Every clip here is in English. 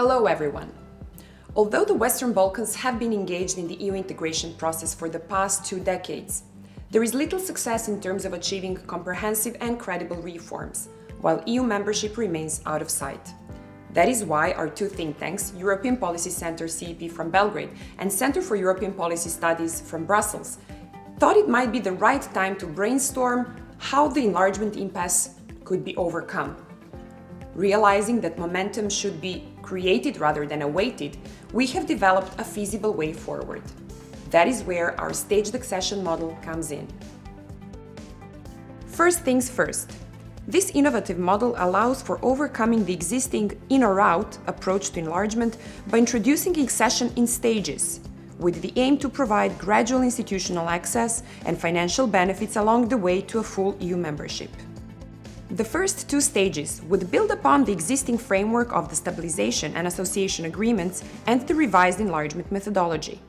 Hello everyone! Although the Western Balkans have been engaged in the EU integration process for the past 2 decades, there is little success in terms of achieving comprehensive and credible reforms, while EU membership remains out of sight. That is why our two think tanks, European Policy Center CEP from Belgrade and Center for European Policy Studies from Brussels, thought it might be the right time to brainstorm how the enlargement impasse could be overcome. Realizing that momentum should be created rather than awaited, we have developed a feasible way forward. That is where our staged accession model comes in. First things first. This innovative model allows for overcoming the existing in or out approach to enlargement by introducing accession in stages, with the aim to provide gradual institutional access and financial benefits along the way to a full EU membership. The first 2 stages would build upon the existing framework of the Stabilization and Association Agreements and the revised enlargement methodology.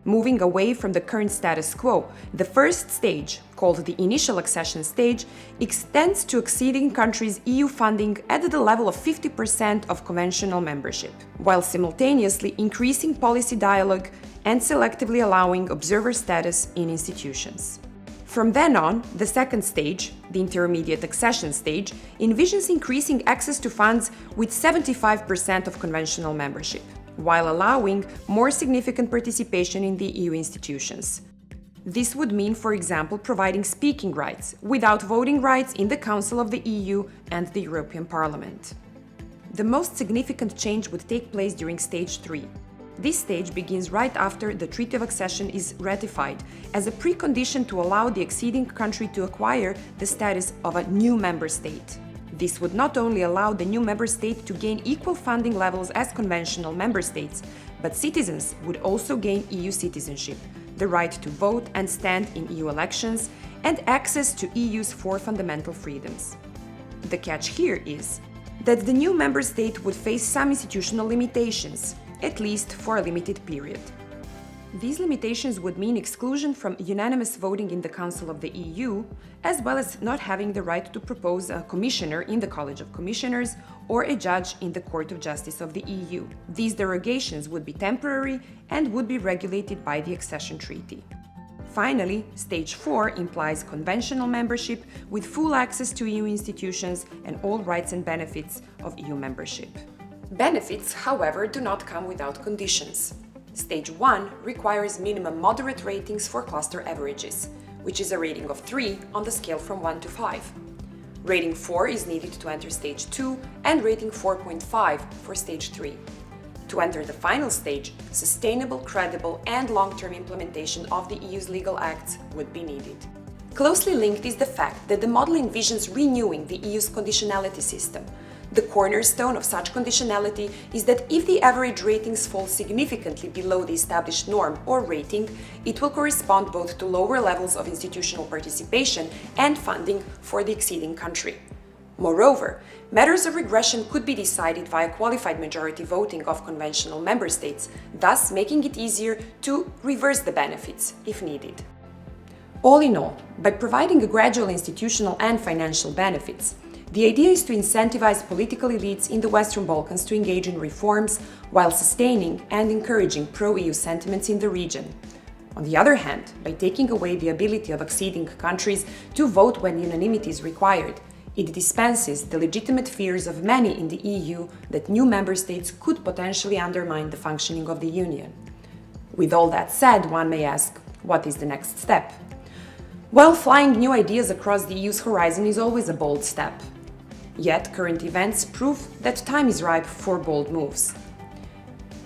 Moving away from the current status quo, the first stage, called the Initial Accession Stage, extends to acceding countries' EU funding at the level of 50% of conventional membership, while simultaneously increasing policy dialogue and selectively allowing observer status in institutions. From then on, the second stage, the intermediate accession stage, envisions increasing access to funds with 75% of conventional membership, while allowing more significant participation in the EU institutions. This would mean, for example, providing speaking rights without voting rights in the Council of the EU and the European Parliament. The most significant change would take place during stage 3. This stage begins right after the Treaty of Accession is ratified, as a precondition to allow the acceding country to acquire the status of a new member state. This would not only allow the new member state to gain equal funding levels as conventional member states, but citizens would also gain EU citizenship, the right to vote and stand in EU elections, and access to EU's 4 fundamental freedoms. The catch here is that the new member state would face some institutional limitations, at least for a limited period. These limitations would mean exclusion from unanimous voting in the Council of the EU, as well as not having the right to propose a commissioner in the College of Commissioners or a judge in the Court of Justice of the EU. These derogations would be temporary and would be regulated by the Accession Treaty. Finally, Stage 4 implies conventional membership with full access to EU institutions and all rights and benefits of EU membership. Benefits, however, do not come without conditions. Stage 1 requires minimum moderate ratings for cluster averages, which is a rating of 3 on the scale from 1 to 5. Rating 4 is needed to enter Stage 2 and rating 4.5 for Stage 3. To enter the final stage, sustainable, credible and long-term implementation of the EU's legal acts would be needed. Closely linked is the fact that the model envisions renewing the EU's conditionality system. The cornerstone of such conditionality is that if the average ratings fall significantly below the established norm or rating, it will correspond both to lower levels of institutional participation and funding for the acceding country. Moreover, matters of regression could be decided via qualified majority voting of conventional member states, thus making it easier to reverse the benefits if needed. All in all, by providing a gradual institutional and financial benefits, the idea is to incentivize political elites in the Western Balkans to engage in reforms while sustaining and encouraging pro-EU sentiments in the region. On the other hand, by taking away the ability of acceding countries to vote when unanimity is required, it dispenses the legitimate fears of many in the EU that new member states could potentially undermine the functioning of the Union. With all that said, one may ask, what is the next step? Well, flying new ideas across the EU's horizon is always a bold step. Yet, current events prove that time is ripe for bold moves.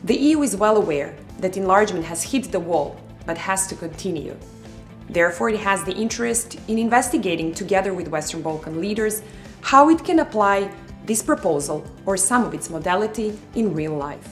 The EU is well aware that enlargement has hit the wall, but has to continue. Therefore, it has the interest in investigating, together with Western Balkan leaders, how it can apply this proposal or some of its modality in real life.